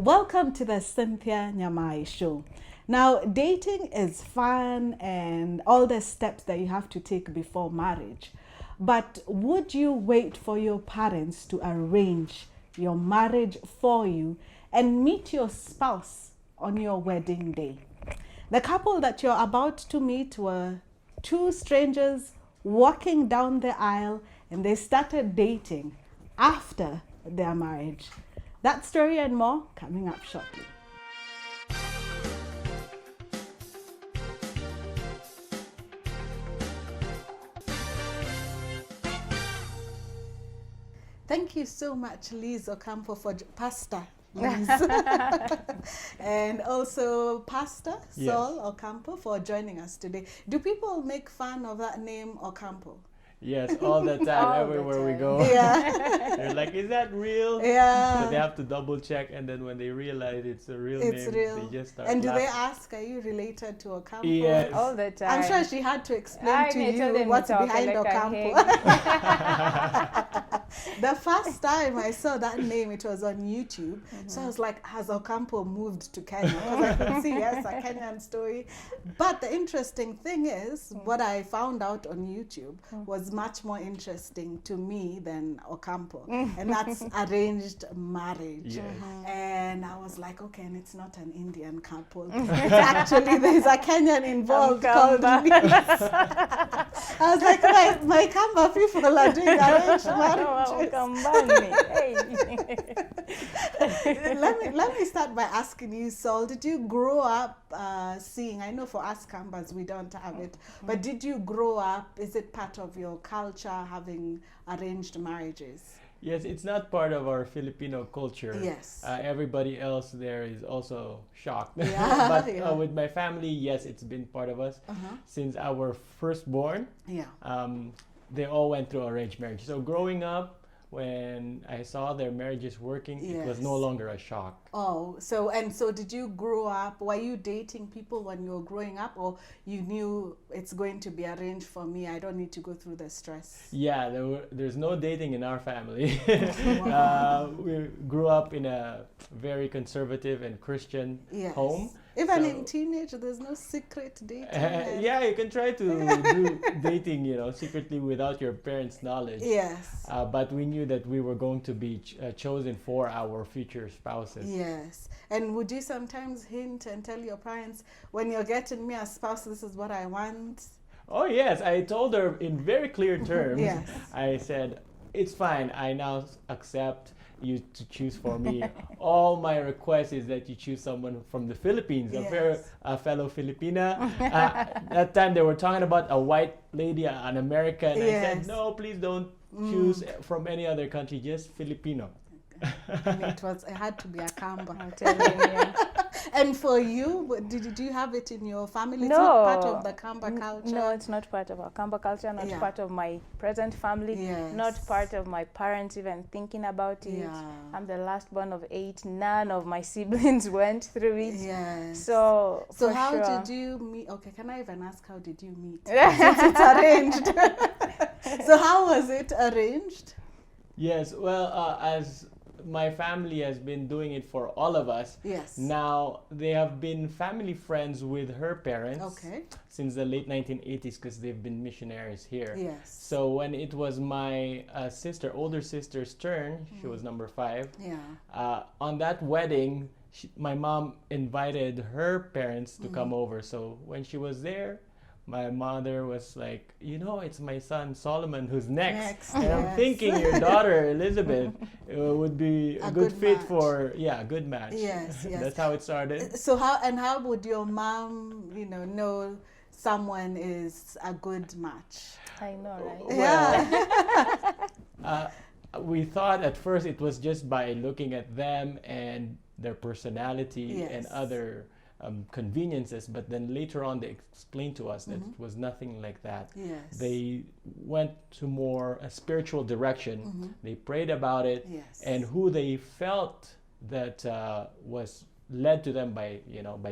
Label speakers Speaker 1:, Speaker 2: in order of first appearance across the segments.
Speaker 1: Welcome to the Cynthia Nyamai Show. Now, dating is fun and all the steps that you have to take before marriage. But would you wait for your parents to arrange your marriage for you and meet your spouse on your wedding day? The couple that you're about to meet were two strangers walking down the aisle, and they started dating after their marriage. That story and more coming up shortly. Thank you so much, Liz Ocampo, for Pastor Liz. And also Pastor Saul Ocampo for joining us today. Do people make fun of that name, Ocampo?
Speaker 2: Yes, all the time, everywhere we go.
Speaker 1: Yeah.
Speaker 2: They're like, is that real?
Speaker 1: Yeah.
Speaker 2: So they have to double check, and then when they realize it's a real name, they just start
Speaker 1: And do
Speaker 2: laughing.
Speaker 1: they ask, are you related to Ocampo?
Speaker 2: Yes.
Speaker 3: All the time.
Speaker 1: I'm sure she had to explain to you what's behind Ocampo. The first time I saw that name, it was on YouTube. So I was like, has Ocampo moved to Kenya? Because I could see, yes, a Kenyan story. But the interesting thing is, what I found out on YouTube was much more interesting to me than Ocampo. And that's arranged marriage.
Speaker 2: Yes.
Speaker 1: And I was like, okay, and it's not an Indian couple. It's actually, there's a Kenyan involved called Liz. I was like, my Kamba people are doing arranged marriage. Let me start by asking you, Saul, did you grow up seeing, I know for us Kambas we don't have it, but did you grow up, is it part of your culture having arranged marriages?
Speaker 2: Yes, it's not part of our Filipino culture.
Speaker 1: Yes.
Speaker 2: Everybody else there is also shocked.
Speaker 1: Yeah,
Speaker 2: But with my family, yes, it's been part of us. Since our firstborn,
Speaker 1: Yeah.
Speaker 2: they all went through arranged marriage. So growing up, when I saw their marriages working, it was no
Speaker 1: Yes.
Speaker 2: longer a shock.
Speaker 1: Oh, so did you grow up, were you dating people when you were growing up, or you knew it's going to be arranged for me, I don't need to go through the stress?
Speaker 2: Yeah, there's no dating in our family. We grew up in a very conservative and Christian
Speaker 1: Yes.
Speaker 2: home.
Speaker 1: Even
Speaker 2: So-
Speaker 1: in teenage, there's no secret dating.
Speaker 2: Yeah, you can try to do dating, secretly without your parents' knowledge.
Speaker 1: Yes.
Speaker 2: But we knew that we were going to be chosen for our future spouses.
Speaker 1: Yes. And would you sometimes hint and tell your parents, when you're getting me a spouse, this is what I want?
Speaker 2: Oh yes, I told her in very clear terms.
Speaker 1: Yes.
Speaker 2: I said, it's fine, I now accept you to choose for me. All my request is that you choose someone from the Philippines,
Speaker 1: Yes.
Speaker 2: a fellow Filipina. That time they were talking about a white lady, an American. I
Speaker 1: Yes.
Speaker 2: said, no, please don't choose from any other country, just Filipino.
Speaker 1: And it had to be a Kamba.
Speaker 3: I'm telling you.
Speaker 1: And for you, do you have it in your family? It's
Speaker 3: No.
Speaker 1: not part of the Kamba culture?
Speaker 3: No, it's not part of our Kamba culture, not
Speaker 1: Yeah.
Speaker 3: part of my present family,
Speaker 1: Yes.
Speaker 3: not part of my parents even thinking about it.
Speaker 1: Yeah.
Speaker 3: I'm the last one of 8. None of my siblings went through it.
Speaker 1: Yes.
Speaker 3: So for
Speaker 1: how
Speaker 3: sure.
Speaker 1: did you meet? Okay, can I even ask how did you meet? Since it's arranged. So how was it arranged?
Speaker 2: Yes, well, as my family has been doing it for all of us.
Speaker 1: Yes.
Speaker 2: Now, they have been family friends with her parents
Speaker 1: Okay.
Speaker 2: since the late 1980s because they've been missionaries here.
Speaker 1: Yes.
Speaker 2: So when it was my older sister's turn, she was number 5.
Speaker 1: Yeah.
Speaker 2: On that wedding, my mom invited her parents to come over. So when she was there, my mother was like, it's my son Solomon who's next. And I'm
Speaker 1: Yes.
Speaker 2: thinking your daughter Elizabeth would be a good fit
Speaker 1: match.
Speaker 2: for, a good match.
Speaker 1: Yes, yes.
Speaker 2: That's how it started.
Speaker 1: So how would your mom, know someone is a good match?
Speaker 3: I know, right?
Speaker 1: Yeah.
Speaker 2: We thought at first it was just by looking at them and their personality
Speaker 1: Yes.
Speaker 2: and other conveniences, but then later on they explained to us that it was nothing like that.
Speaker 1: Yes.
Speaker 2: They went to more a spiritual direction. They prayed about it,
Speaker 1: Yes.
Speaker 2: and who they felt that was led to them by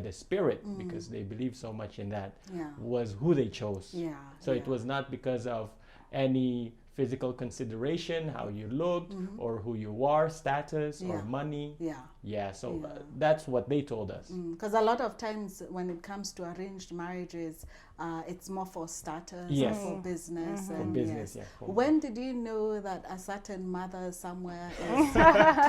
Speaker 2: the Spirit, because they believe so much in that,
Speaker 1: Yeah.
Speaker 2: was who they chose.
Speaker 1: Yeah.
Speaker 2: So it was not because of any physical consideration, how you looked, or who you are, status, or
Speaker 1: Yeah.
Speaker 2: money.
Speaker 1: Yeah.
Speaker 2: Yeah, so
Speaker 1: Yeah.
Speaker 2: that's what they told us.
Speaker 1: Because a lot of times when it comes to arranged marriages, it's more for starters
Speaker 2: Yes.
Speaker 1: or for business.
Speaker 2: For
Speaker 1: And
Speaker 2: business,
Speaker 1: yes.
Speaker 2: yeah.
Speaker 1: When did you know that a certain mother somewhere is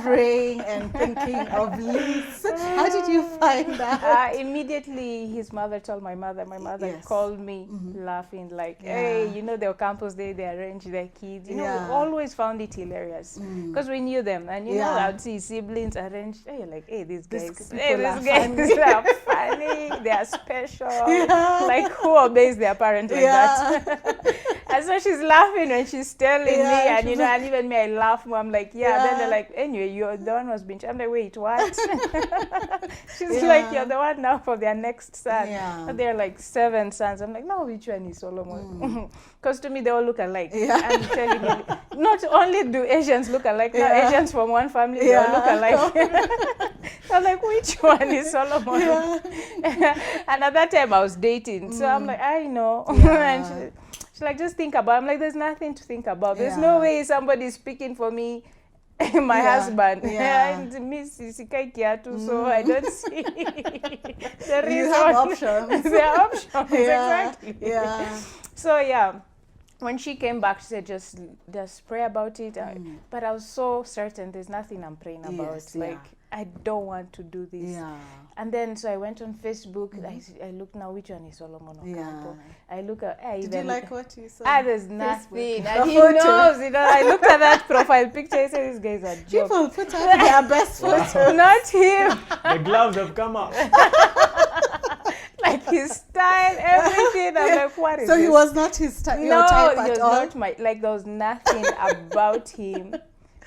Speaker 1: praying and thinking of lease? How did you find out?
Speaker 3: Immediately, his mother told my mother. My mother
Speaker 1: Yes.
Speaker 3: called me laughing like,
Speaker 1: Yeah.
Speaker 3: hey, you know, the Ocampos, they arrange their kids. You know,
Speaker 1: Yeah.
Speaker 3: we always found it hilarious because we knew them. And, you know,
Speaker 1: Yeah.
Speaker 3: I'd see siblings arranged. Hey, you're like, hey, these
Speaker 1: These
Speaker 3: guys,
Speaker 1: people are
Speaker 3: these guys
Speaker 1: funny.
Speaker 3: are funny. They are special.
Speaker 1: Yeah.
Speaker 3: Like, who obeys their parent like that? And so she's laughing when she's telling me,
Speaker 1: Yeah,
Speaker 3: and you
Speaker 1: she's
Speaker 3: know,
Speaker 1: like-
Speaker 3: and even me, I laugh more. I'm like, yeah. Then
Speaker 1: Yeah.
Speaker 3: they're like, anyway, you're the one who's been. I'm like, wait, what? She's
Speaker 1: Yeah.
Speaker 3: like, you're the one now for their next son.
Speaker 1: Yeah.
Speaker 3: And they're like 7 sons. I'm like, no, which one is Solomon? Because to me, they all look alike.
Speaker 1: Yeah.
Speaker 3: And telling me, not only do Asians look alike, now
Speaker 1: Yeah.
Speaker 3: Asians from one family, they all look
Speaker 1: Yeah.
Speaker 3: alike. I'm like, which one is Solomon?
Speaker 1: Yeah.
Speaker 3: And at that time, I was dating. So I'm like, I know.
Speaker 1: Yeah.
Speaker 3: And she's like, just think about it. I'm like, there's nothing to think about. There's no
Speaker 1: Yeah.
Speaker 3: way somebody's speaking for me. My
Speaker 1: Yeah.
Speaker 3: husband.
Speaker 1: Yeah.
Speaker 3: And Miss Isikai Kiatu, so I don't see the reason.
Speaker 1: You have options.
Speaker 3: There are options,
Speaker 1: Yeah.
Speaker 3: exactly.
Speaker 1: Yeah.
Speaker 3: So yeah, when she came back, she said, just pray about it. But I was so certain there's nothing I'm praying about.
Speaker 1: Yes,
Speaker 3: Like,
Speaker 1: yeah.
Speaker 3: I don't want to do this.
Speaker 1: Yeah.
Speaker 3: And then, so I went on Facebook. I look now, which one is Solomon Ocampo?
Speaker 1: Yeah.
Speaker 3: I look at,
Speaker 1: Did you like what you saw?
Speaker 3: there's nothing.
Speaker 1: Facebook.
Speaker 3: And
Speaker 1: A
Speaker 3: he
Speaker 1: photo.
Speaker 3: knows, you know, I looked at that profile picture, I said, these guys are jokes.
Speaker 1: People put up their best photos.
Speaker 3: Not him.
Speaker 2: The gloves have come out.
Speaker 3: Like his style, everything. I'm like, what is
Speaker 1: So
Speaker 3: this?
Speaker 1: he was not his your
Speaker 3: No,
Speaker 1: type
Speaker 3: he
Speaker 1: at
Speaker 3: was
Speaker 1: all?
Speaker 3: not my, like there was nothing about him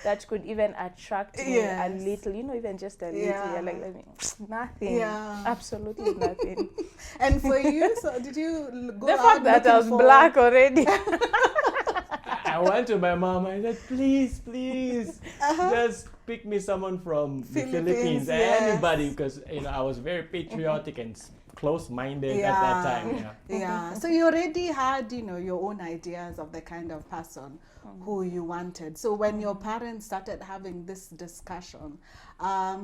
Speaker 3: that could even attract me a
Speaker 1: Yes.
Speaker 3: little, you know, even just a little.
Speaker 1: Yeah.
Speaker 3: You're like, nothing.
Speaker 1: Yeah.
Speaker 3: Absolutely nothing.
Speaker 1: And for you, so did you go
Speaker 3: The
Speaker 1: out
Speaker 3: fact that I was
Speaker 1: looking for-
Speaker 3: black already.
Speaker 2: I went to my mom. I said, please, please, just pick me someone from the
Speaker 1: Philippines,
Speaker 2: Philippines,
Speaker 1: yes.
Speaker 2: anybody, because you know I was very patriotic and close-minded at that time. Yeah.
Speaker 1: Yeah. So you already had, you know, your own ideas of the kind of person who you wanted. So when your parents started having this discussion,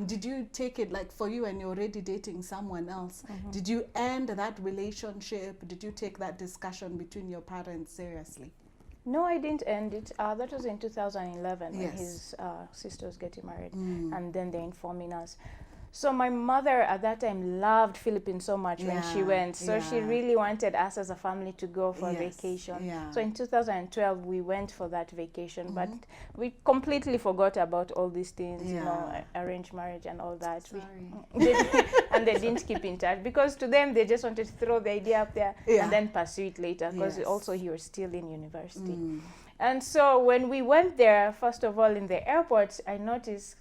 Speaker 1: did you take it like for you and you're already dating someone else? Did you end that relationship? Did you take that discussion between your parents seriously?
Speaker 3: No, I didn't end it. That was in 2011 when
Speaker 1: Yes.
Speaker 3: his sister was getting married, and then they're informing us. So my mother at that time loved Philippines so much when she
Speaker 1: Yeah,
Speaker 3: went. So she
Speaker 1: yeah.
Speaker 3: really wanted us as a family to go for a
Speaker 1: Yes,
Speaker 3: vacation.
Speaker 1: yeah.
Speaker 3: So in 2012 we went for that vacation, but we completely forgot about all these things, you know,
Speaker 1: Yeah.
Speaker 3: arranged marriage and all that.
Speaker 1: Sorry.
Speaker 3: And they didn't keep in touch because to them they just wanted to throw the idea up there
Speaker 1: Yeah.
Speaker 3: and then pursue it later because
Speaker 1: Yes.
Speaker 3: also he was still in university. And so when we went there, first of all in the airport, I noticed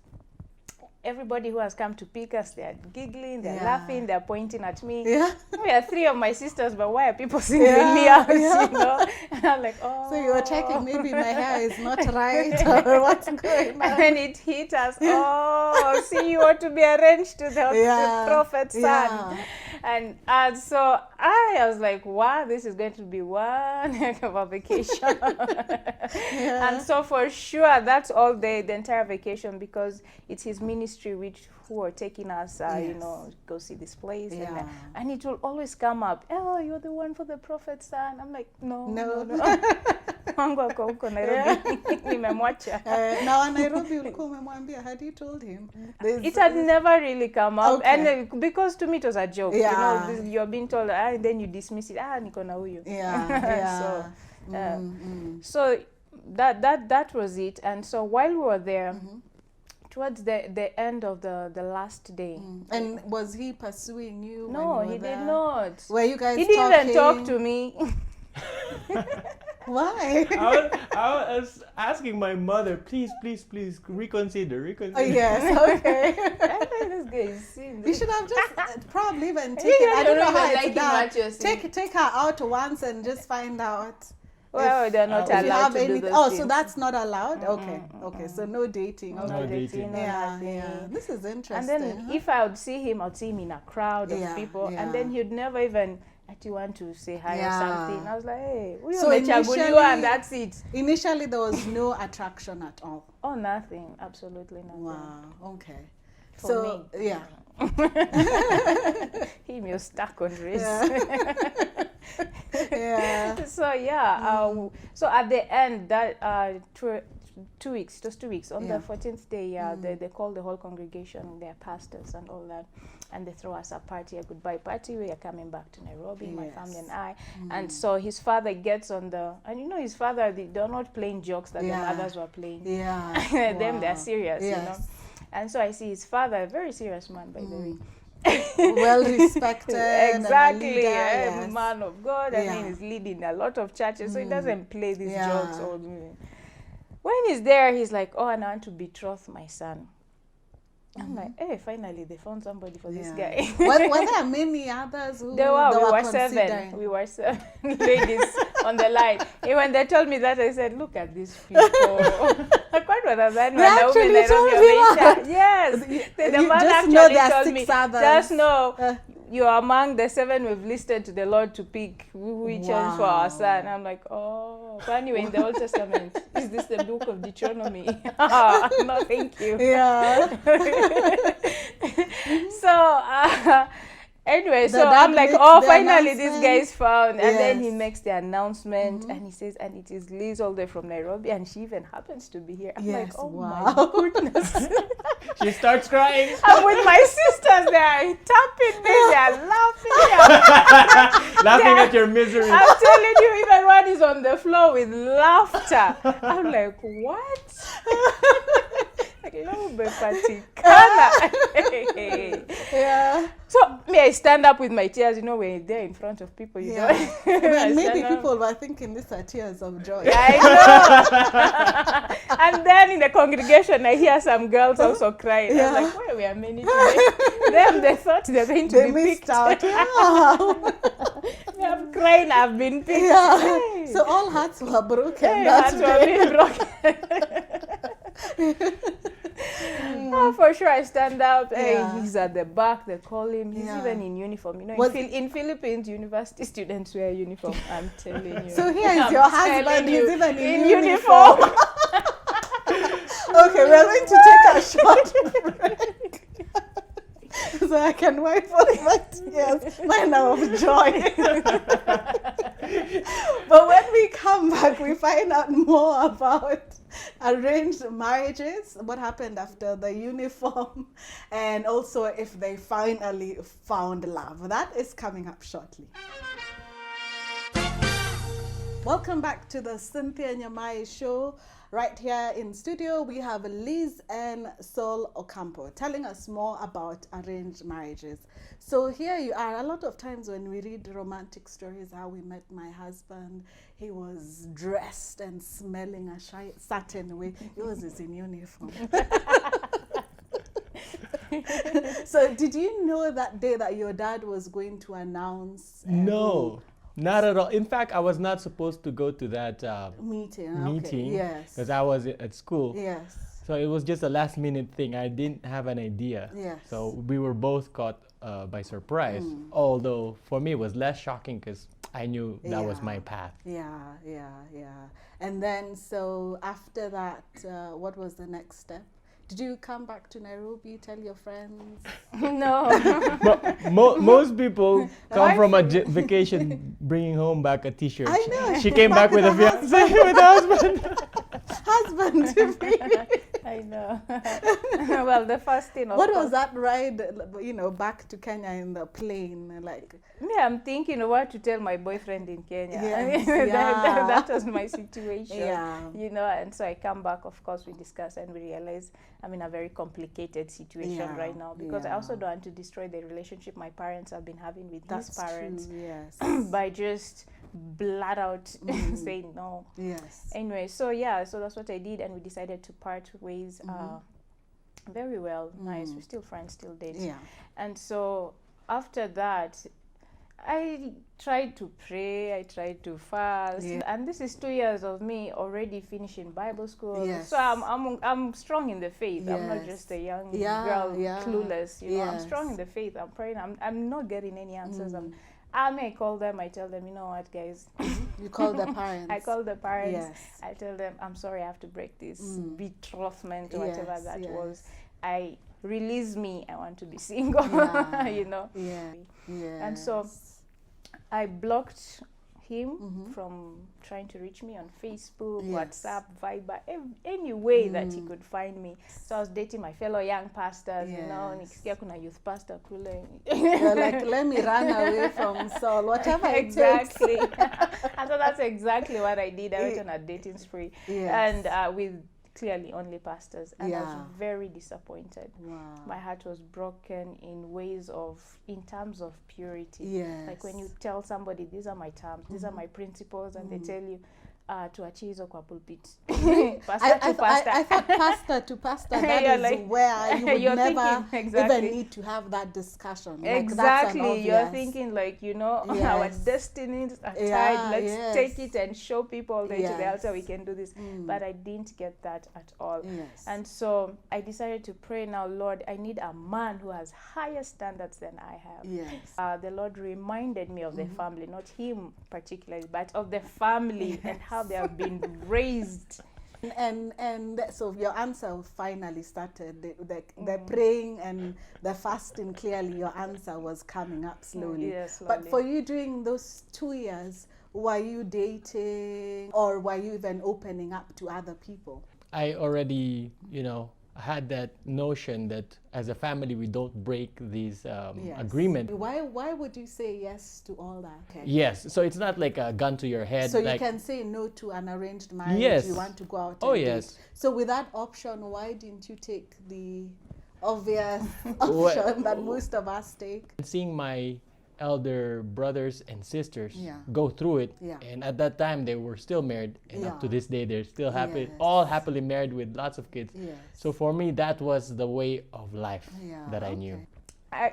Speaker 3: everybody who has come to pick us, they're giggling, they're
Speaker 1: Yeah.
Speaker 3: laughing, they're pointing at me.
Speaker 1: Yeah.
Speaker 3: We are 3 of my sisters, but why are people singling me out,
Speaker 1: Yeah.
Speaker 3: you know? And I'm like, oh.
Speaker 1: So you were checking maybe my hair is not right or what's going on?
Speaker 3: And then it hit us, oh, see, you ought to be arranged to the prophet's son.
Speaker 1: Yeah.
Speaker 3: And so I was like, wow, this is going to be one heck of a vacation.
Speaker 1: Yeah.
Speaker 3: And so for sure, that's all the entire vacation because it's his ministry who are taking us, you
Speaker 1: Yes.
Speaker 3: know, go see this place.
Speaker 1: Yeah.
Speaker 3: And it will always come up, oh, you're the one for the prophet's son. I'm like, no. Wangu ako huko Nairobi. Nimemwacha.
Speaker 1: Now Nairobi ulikuwa umemwambia, had you told him?
Speaker 3: It had never really come up,
Speaker 1: Okay.
Speaker 3: and because to me it was a joke.
Speaker 1: Yeah.
Speaker 3: You know, you're being told, and then you dismiss it. Niko na huyu.
Speaker 1: Yeah, yeah.
Speaker 3: So that was it. And so while we were there, towards the end of the last day.
Speaker 1: And was he pursuing you?
Speaker 3: No,
Speaker 1: when you
Speaker 3: he
Speaker 1: were
Speaker 3: did
Speaker 1: there?
Speaker 3: not.
Speaker 1: Were you guys
Speaker 3: He didn't even talk
Speaker 1: talking?
Speaker 3: to me.
Speaker 1: Why?
Speaker 2: I was asking my mother, please, please, please reconsider.
Speaker 1: Oh, yes, okay.
Speaker 3: I think this guy is serious.
Speaker 1: You should have just probably even taken.
Speaker 3: You
Speaker 1: I don't know
Speaker 3: don't
Speaker 1: how
Speaker 3: even
Speaker 1: it's
Speaker 3: like
Speaker 1: done.
Speaker 3: what you're saying.
Speaker 1: Take her out once and just find out.
Speaker 3: Well, they're not
Speaker 1: If you
Speaker 3: allowed
Speaker 1: have
Speaker 3: to do
Speaker 1: any.
Speaker 3: those
Speaker 1: Oh,
Speaker 3: things.
Speaker 1: so that's not allowed. Okay, okay. So no dating.
Speaker 3: No
Speaker 1: Okay.
Speaker 2: dating.
Speaker 3: no
Speaker 1: Yeah,
Speaker 3: nothing.
Speaker 1: yeah. This is interesting.
Speaker 3: And then if I would see him, I'd see him in a crowd of
Speaker 1: Yeah,
Speaker 3: people,
Speaker 1: yeah.
Speaker 3: and then he'd never even actually want to say hi
Speaker 1: Yeah.
Speaker 3: or something. I was like, hey, we
Speaker 1: So
Speaker 3: are
Speaker 1: initially-
Speaker 3: and that's it.
Speaker 1: Initially, there was no attraction at all.
Speaker 3: Oh, nothing, absolutely nothing.
Speaker 1: Wow. Okay. So,
Speaker 3: me.
Speaker 1: yeah.
Speaker 3: Him, you're stuck on race.
Speaker 1: Yeah. Yeah.
Speaker 3: So yeah, so at the end, that 2 weeks, just 2 weeks, on
Speaker 1: Yeah.
Speaker 3: the 14th day, they call the whole congregation, their pastors and all that, and they throw us a party, a goodbye party. We are coming back to Nairobi, my family and I. And so his father gets on and his father, they're not playing jokes that the mothers were playing.
Speaker 1: Yeah.
Speaker 3: Them, they're serious,
Speaker 1: Yes.
Speaker 3: And so I see his father, a very serious man, by the way.
Speaker 1: Well respected.
Speaker 3: Exactly,
Speaker 1: And a leader, yes.
Speaker 3: man of God. I
Speaker 1: Yeah.
Speaker 3: mean, he's leading a lot of churches, so he doesn't play these jokes.
Speaker 1: Yeah.
Speaker 3: When he's there, he's like, "Oh, and I want to betroth my son." I'm like, "Hey, finally, they found somebody for this guy."
Speaker 1: Were there many others who
Speaker 3: We were
Speaker 1: considering?
Speaker 3: 7. We were 7 ladies on the line. And when they told me that, I said, "Look at these people." Quite what I've done.
Speaker 1: They actually told you that?
Speaker 3: Yes. The
Speaker 1: You
Speaker 3: man
Speaker 1: just know
Speaker 3: actually
Speaker 1: there are
Speaker 3: told
Speaker 1: 6
Speaker 3: me,
Speaker 1: others.
Speaker 3: just know you're among the 7 we've listed to the Lord to pick who we chose for our son. I'm like, oh. So anyway, in the Old Testament, is this the book of Deuteronomy? No, thank you.
Speaker 1: Yeah.
Speaker 3: So, anyway,
Speaker 1: The
Speaker 3: so I'm
Speaker 1: dad
Speaker 3: like,
Speaker 1: makes
Speaker 3: oh,
Speaker 1: the
Speaker 3: finally this
Speaker 1: announcement.
Speaker 3: guy is found. And then he
Speaker 1: Yes.
Speaker 3: makes the announcement and he says, and it is Liz all the way from Nairobi, and she even happens to be here. I'm like,
Speaker 1: Yes,
Speaker 3: oh
Speaker 1: wow.
Speaker 3: my goodness.
Speaker 2: She starts crying.
Speaker 3: I'm with my sisters, they're tapping me, they're laughing.
Speaker 2: Laughing at your misery.
Speaker 3: I'm telling you, even one is on the floor with laughter. I'm like, what? Like,
Speaker 1: Yeah.
Speaker 3: So me, I stand up with my tears. When you're there in front of people, you
Speaker 1: Yeah.
Speaker 3: don't. I
Speaker 1: Maybe
Speaker 3: stand up.
Speaker 1: people were thinking these are tears of joy.
Speaker 3: Yeah, I know. And then in the congregation, I hear some girls also crying.
Speaker 1: Yeah.
Speaker 3: I'm like, why we are many today? Them, they thought they're going to
Speaker 1: They
Speaker 3: be
Speaker 1: missed
Speaker 3: picked.
Speaker 1: out. Yeah.
Speaker 3: I'm crying. I've been picked.
Speaker 1: Yeah.
Speaker 3: Hey.
Speaker 1: So all hearts were broken.
Speaker 3: Hey,
Speaker 1: That's
Speaker 3: hearts were being broken. Oh, for sure, I stand up. Hey,
Speaker 1: Yeah.
Speaker 3: he's at the back. They call him. He's
Speaker 1: Yeah.
Speaker 3: even in uniform.
Speaker 1: Was-
Speaker 3: In Philippines, university students wear uniform. I'm telling you.
Speaker 1: So here is
Speaker 3: I'm
Speaker 1: your
Speaker 3: telling
Speaker 1: husband.
Speaker 3: you,
Speaker 1: He's even in
Speaker 3: uniform.
Speaker 1: Okay, we're going to take a short break. So I can wipe off my tears, mine are of joy. But when we come back, we find out more about arranged marriages, what happened after the uniform, and also if they finally found love. That is coming up shortly. Welcome back to the Cynthia Nyamai Show. Right here in studio, we have Liz and Sol Ocampo telling us more about arranged marriages. So here you are. A lot of times when we read romantic stories, how we met my husband, he was dressed and smelling a certain way. He was in uniform. So did you know that day that your dad was going to announce?
Speaker 2: No, not at all. In fact, I was not supposed to go to that
Speaker 1: Meeting.
Speaker 2: meeting.
Speaker 1: Okay. Yes.
Speaker 2: Because I was at school.
Speaker 1: Yes.
Speaker 2: So it was just a last minute thing. I didn't have an idea.
Speaker 1: Yes.
Speaker 2: So we were both caught by surprise. Although for me it was less shocking because I knew that was
Speaker 1: Yeah.
Speaker 2: my path.
Speaker 1: Yeah. And then, so after that, what was the next step? Did you come back to Nairobi, tell your friends?
Speaker 3: No.
Speaker 2: Most people come from a vacation bringing home back a t-shirt.
Speaker 1: I know.
Speaker 2: She came back with a fiance, with a husband.
Speaker 1: Husband to be.
Speaker 3: I know. Well, the first thing. Of
Speaker 1: What
Speaker 3: course,
Speaker 1: was that ride, back to Kenya in the plane? Like,
Speaker 3: me, I'm thinking of what to tell my boyfriend in Kenya.
Speaker 1: Yes,
Speaker 3: That was my situation.
Speaker 1: Yeah.
Speaker 3: And so I come back, of course, we discuss and we realize I'm in a very complicated situation
Speaker 1: Yeah,
Speaker 3: right now because I
Speaker 1: yeah.
Speaker 3: also don't want to destroy the relationship my parents have been having with
Speaker 1: that's
Speaker 3: his parents
Speaker 1: true, yes.
Speaker 3: by just blood out saying no.
Speaker 1: Yes.
Speaker 3: Anyway, so that's what I did, and we decided to part ways very well. Nice. We're still friends, still dating.
Speaker 1: Yeah.
Speaker 3: And so after that, I tried to pray, I tried to fast, and this is 2 years of me already finishing Bible school.
Speaker 1: Yes.
Speaker 3: So I'm strong in the faith. I'm not
Speaker 1: Yes.
Speaker 3: just a young
Speaker 1: Yeah,
Speaker 3: girl,
Speaker 1: yeah.
Speaker 3: clueless. I'm
Speaker 1: Yes.
Speaker 3: strong in the faith. I'm praying. I'm not getting any answers. I may call them. I tell them, you know what, guys.
Speaker 1: You call the parents.
Speaker 3: I call the parents.
Speaker 1: Yes.
Speaker 3: I tell them, I'm sorry, I have to break this betrothment or whatever
Speaker 1: Yes,
Speaker 3: that
Speaker 1: yes.
Speaker 3: was. I release me. I want to be single. You know.
Speaker 1: Yeah. Yeah.
Speaker 3: And so I blocked him from trying to reach me on Facebook, WhatsApp, Viber, any way that he could find me. So I was dating my fellow young pastors, you know, nikisikia kuna youth pastor kule.
Speaker 1: You're like, let me run away from Saul, whatever it takes.
Speaker 3: Exactly. And so that's exactly what I did. I went on a dating spree. And with clearly only pastors, and I was very disappointed. My heart was broken in terms of purity. Like when you tell somebody, these are my terms, these are my principles, and they tell you tuachie hizo kwa pulpit. Pastor to pastor. I thought
Speaker 1: pastor to pastor, that is like, where you would never
Speaker 3: exactly.
Speaker 1: even need to have that discussion.
Speaker 3: Exactly.
Speaker 1: Like,
Speaker 3: you're thinking like, you know, our destinies are tied. Let's take it and show people all the way to the altar we can do this. But I didn't get that at all. And so I decided to pray now, Lord, I need a man who has higher standards than I have. The Lord reminded me of the family, not him particularly, but of the family and how they have been raised.
Speaker 1: And so your answer finally started, the praying and the fasting. Clearly your answer was coming up slowly.
Speaker 3: Slowly.
Speaker 1: But for you during those 2 years, were you dating or were you even opening up to other people?
Speaker 2: I already, you know, had that notion that as a family we don't break these agreements.
Speaker 1: Why would you say yes to all that? Okay.
Speaker 2: Yes, so it's not like a gun to your head.
Speaker 1: So
Speaker 2: like,
Speaker 1: you can say no to an arranged marriage.
Speaker 2: Yes.
Speaker 1: You want to go out.
Speaker 2: Oh
Speaker 1: and
Speaker 2: yes.
Speaker 1: date. So with that option, why didn't you take the obvious option that most of us take?
Speaker 2: Seeing my elder brothers and sisters go through it, and at that time they were still married, and up to this day they're still happy, all happily married with lots of kids. So for me that was the way of life that I knew.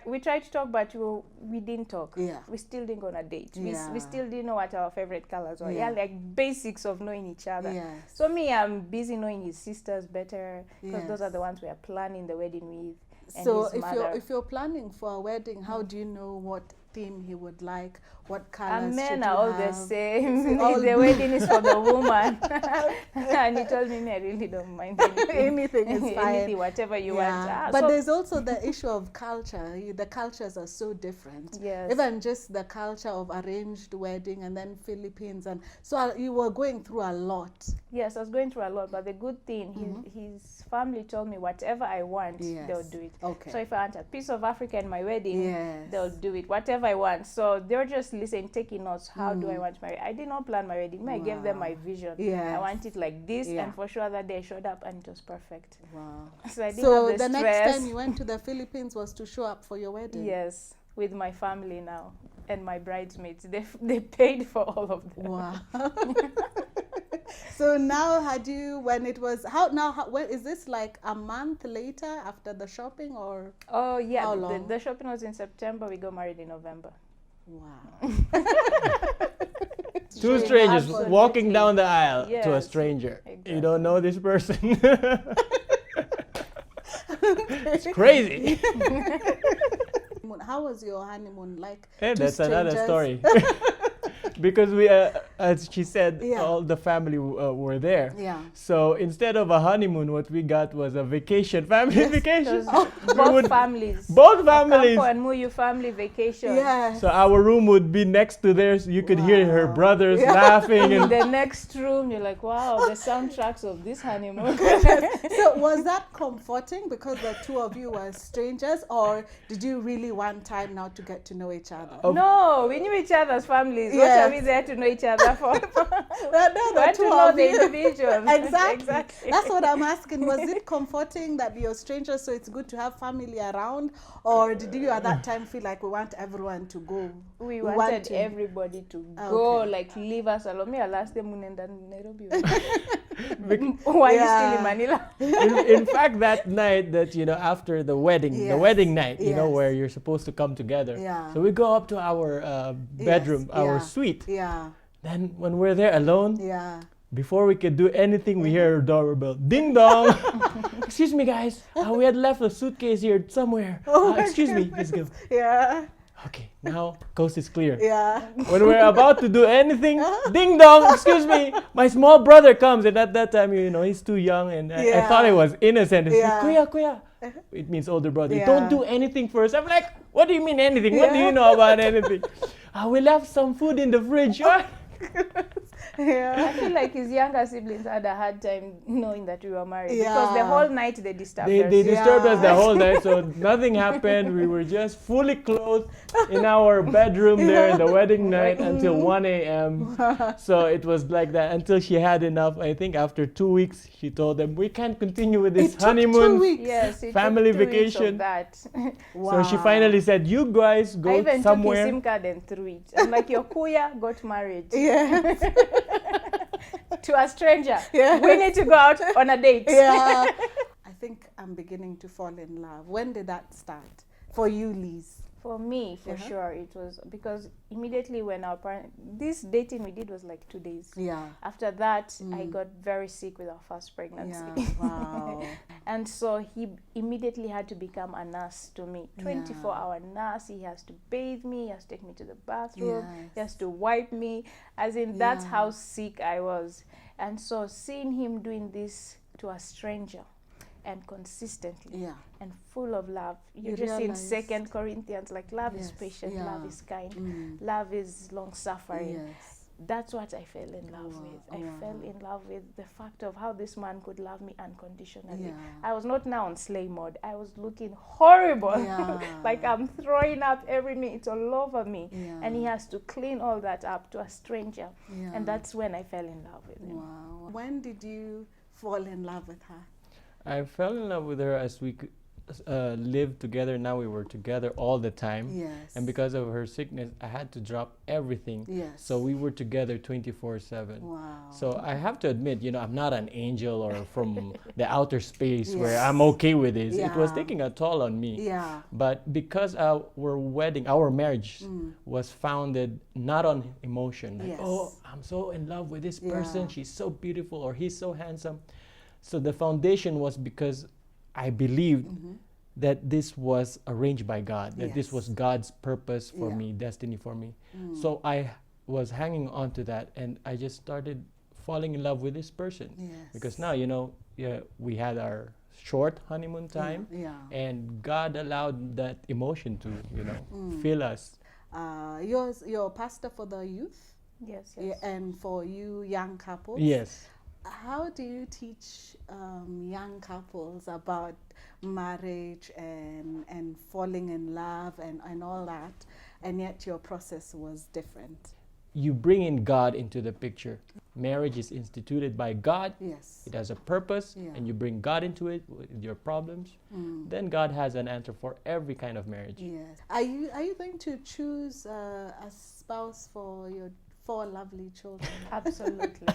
Speaker 3: We tried to talk, but we didn't talk. We still didn't go on a date. We still didn't know what our favorite colors were. Like basics of knowing each other. So me, I'm busy knowing his sisters better, because those are the ones we are planning the wedding with. And
Speaker 1: so
Speaker 3: if
Speaker 1: you're planning for a wedding, how do you know what theme he would like, what colors
Speaker 3: and men
Speaker 1: should
Speaker 3: are
Speaker 1: you
Speaker 3: all
Speaker 1: have?
Speaker 3: the same. The wedding is for the woman. And he told me I really don't mind
Speaker 1: anything is fine.
Speaker 3: Anything, whatever you want.
Speaker 1: But there's also the issue of culture. The cultures are so different. Even just the culture of arranged wedding and then Philippines, and so you were going through a lot.
Speaker 3: Yes, I was going through a lot, but the good thing, his family told me whatever I want, they'll do it. So if I want a piece of Africa in my wedding, they'll do it, whatever I want. So they're just listening, taking notes. How do I want my wedding? I did not plan my wedding. I gave them my vision. I want it like this, and for sure that day I showed up and it was perfect. So I didn't have the
Speaker 1: next time you went to the Philippines was to show up for your wedding?
Speaker 3: Yes, with my family now and my bridesmaids. They paid for all of them.
Speaker 1: Wow. So now when is this like a month later after the shopping, or
Speaker 3: how long? The shopping was in September. We got married in November.
Speaker 1: Wow.
Speaker 2: Two strangers walking down the aisle to a stranger. Exactly. You don't know this person. It's crazy.
Speaker 1: How was your honeymoon like?
Speaker 2: That's another story. Because we, as she said, all the family were there. So instead of a honeymoon, what we got was a vacation, family vacation.
Speaker 3: Both families.
Speaker 2: Both families.
Speaker 3: Ocampo and Muyu family vacation.
Speaker 2: So our room would be next to theirs. You could hear her brothers laughing.
Speaker 3: In the next room, you're like, wow, the soundtracks of this honeymoon.
Speaker 1: So was that comforting because the two of you were strangers, or did you really want time now to get to know each other?
Speaker 3: No, we knew each other's families. What are we there to know each other for?
Speaker 1: The
Speaker 3: to know the individuals.
Speaker 1: Exactly. That's what I'm asking. Was it comforting that you're strangers, so it's good to have family around, or did you at that time feel like we want everyone to go?
Speaker 3: We wanted everybody to go, like leave us alone. Me, last day munenda Nairobi. Why are you still in Manila?
Speaker 2: In fact, that night that, after the wedding, the wedding night, where you're supposed to come together. So we go up to our bedroom, our suite. Then when we're there alone, before we could do anything, we hear a doorbell. Ding dong! Excuse me, guys. We had left a suitcase here somewhere. Excuse me. Let's go. Okay, now coast is clear. When we're about to do anything, ding dong, excuse me, my small brother comes, and at that time, he's too young, and I thought he was innocent. He said, Kuya, it means older brother.
Speaker 1: Yeah.
Speaker 2: Don't do anything first. I'm like, what do you mean anything? What do you know about anything? I will have some food in the fridge.
Speaker 3: I feel like his younger siblings had a hard time knowing that we were married because the
Speaker 1: Yeah.
Speaker 3: whole night they disturbed us.
Speaker 2: They disturbed us the
Speaker 1: Yeah.
Speaker 2: whole night, so nothing happened. We were just fully clothed in our bedroom there in the wedding night until 1 a.m. So it was like that until she had enough. I think after 2 weeks, she told them, we can't continue with this
Speaker 1: It took 2
Speaker 2: honeymoon
Speaker 1: weeks.
Speaker 3: Yes, it
Speaker 2: family
Speaker 3: took 2 weeks of
Speaker 2: vacation.
Speaker 3: that.
Speaker 2: So she finally said, you guys
Speaker 3: I
Speaker 2: go
Speaker 3: even
Speaker 2: somewhere.
Speaker 3: took his SIM card and threw it. I'm like, your kuya got married
Speaker 1: Yeah.
Speaker 3: to a stranger.
Speaker 1: Yeah.
Speaker 3: We need to go out on a date.
Speaker 1: Yeah. I think I'm beginning to fall in love. When did that start for you, Liz?
Speaker 3: For me, for sure, it was because immediately when our parents, this dating we did was like 2 days.
Speaker 1: Yeah.
Speaker 3: After that, I got very sick with our first pregnancy.
Speaker 1: Yeah. Wow.
Speaker 3: And so he immediately had to become a nurse to me. 24-hour nurse. He has to bathe me. He has to take me to the bathroom.
Speaker 1: Yes.
Speaker 3: He has to wipe me. As in, that's
Speaker 1: Yeah.
Speaker 3: how sick I was. And so seeing him doing this to a stranger and consistently
Speaker 1: Yeah.
Speaker 3: and full of love. You
Speaker 1: You
Speaker 3: just in
Speaker 1: realized-
Speaker 3: 2 Corinthians, like love is
Speaker 1: Yes,
Speaker 3: patient,
Speaker 1: yeah.
Speaker 3: love is kind, love is long suffering.
Speaker 1: Yes.
Speaker 3: That's what I fell in love
Speaker 1: Wow,
Speaker 3: with. I
Speaker 1: wow.
Speaker 3: fell in love with the fact of how this man could love me unconditionally.
Speaker 1: Yeah.
Speaker 3: I was not now on slay mode. I was looking horrible.
Speaker 1: Yeah.
Speaker 3: Like I'm throwing up every minute. It's all over me.
Speaker 1: Yeah.
Speaker 3: And he has to clean all that up to a stranger.
Speaker 1: Yeah.
Speaker 3: And that's when I fell in love with him.
Speaker 1: Wow. When did you fall in love with her?
Speaker 2: I fell in love with her as we lived together. Now we were together all the time.
Speaker 1: Yes.
Speaker 2: And because of her sickness, I had to drop everything.
Speaker 1: Yes.
Speaker 2: So we were together 24/7.
Speaker 1: Wow.
Speaker 2: So I have to admit, I'm not an angel or from the outer space where
Speaker 1: Yes.
Speaker 2: I'm okay with this. It was
Speaker 1: Yeah.
Speaker 2: taking a toll on me.
Speaker 1: Yeah.
Speaker 2: But because our marriage was founded not on emotion, like,
Speaker 1: Yes.
Speaker 2: oh, I'm so in love with this
Speaker 1: Yeah.
Speaker 2: person, she's so beautiful or he's so handsome. So the foundation was because I believed that this was arranged by God, that this
Speaker 1: Yes.
Speaker 2: was God's purpose for
Speaker 1: Yeah.
Speaker 2: me, destiny for me. So I was hanging on to that, and I just started falling in love with this person.
Speaker 1: Yes.
Speaker 2: Because now, we had our short honeymoon time,
Speaker 1: Yeah.
Speaker 2: and God allowed that emotion to, fill us.
Speaker 1: You're pastor for the youth,
Speaker 3: Yes,
Speaker 1: yeah,
Speaker 3: yes.
Speaker 1: and for you young couples.
Speaker 2: Yes.
Speaker 1: How do you teach young couples about marriage and falling in love and all that, and yet your process was different?
Speaker 2: You bring in God into the picture. Marriage is instituted by God.
Speaker 1: Yes.
Speaker 2: It has a purpose,
Speaker 1: Yeah.
Speaker 2: and you bring God into it with your problems. Then God has an answer for every kind of marriage.
Speaker 1: Yes. Are you going to choose a spouse for your 4 lovely children?
Speaker 3: Absolutely.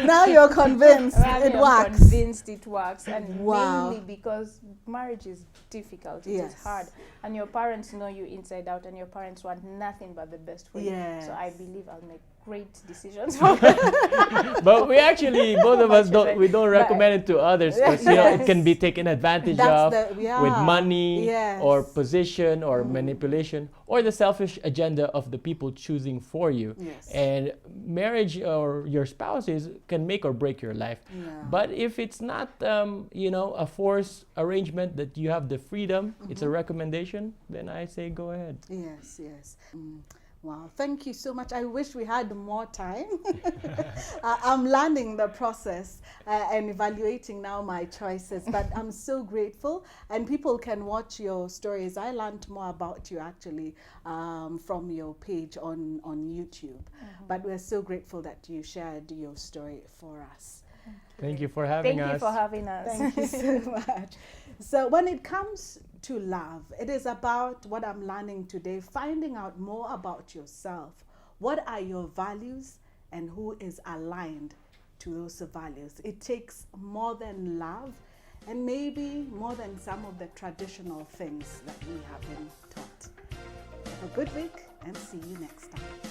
Speaker 1: Now you're convinced it
Speaker 3: I'm
Speaker 1: works.
Speaker 3: convinced it works, and
Speaker 1: Wow.
Speaker 3: mainly because marriage is difficult. It
Speaker 1: Yes.
Speaker 3: is hard, and your parents know you inside out, and your parents want nothing but the best for you.
Speaker 1: Yes.
Speaker 3: So I believe I'll make great decisions.
Speaker 2: But we actually, both of us don't
Speaker 3: But-
Speaker 2: recommend it to others because it can be taken advantage of with money
Speaker 1: Yes.
Speaker 2: or position or manipulation or the selfish agenda of the people choosing for you.
Speaker 1: Yes.
Speaker 2: And marriage or your spouses can make or break your life.
Speaker 1: Yeah.
Speaker 2: But if it's not, a forced arrangement that you have the freedom, it's a recommendation, then I say go ahead.
Speaker 1: Yes, yes. Wow, thank you so much. I wish we had more time. I'm learning the process and evaluating now my choices, but I'm so grateful. And people can watch your stories. I learned more about you actually from your page on YouTube. But we're so grateful that you shared your story for us.
Speaker 2: Thank you for having
Speaker 3: Thank
Speaker 2: us.
Speaker 3: you for having us.
Speaker 1: Thank you so much. So when it comes to love, it is about what I'm learning today, finding out more about yourself. What are your values and who is aligned to those values? It takes more than love and maybe more than some of the traditional things that we have been taught. Have a good week and see you next time.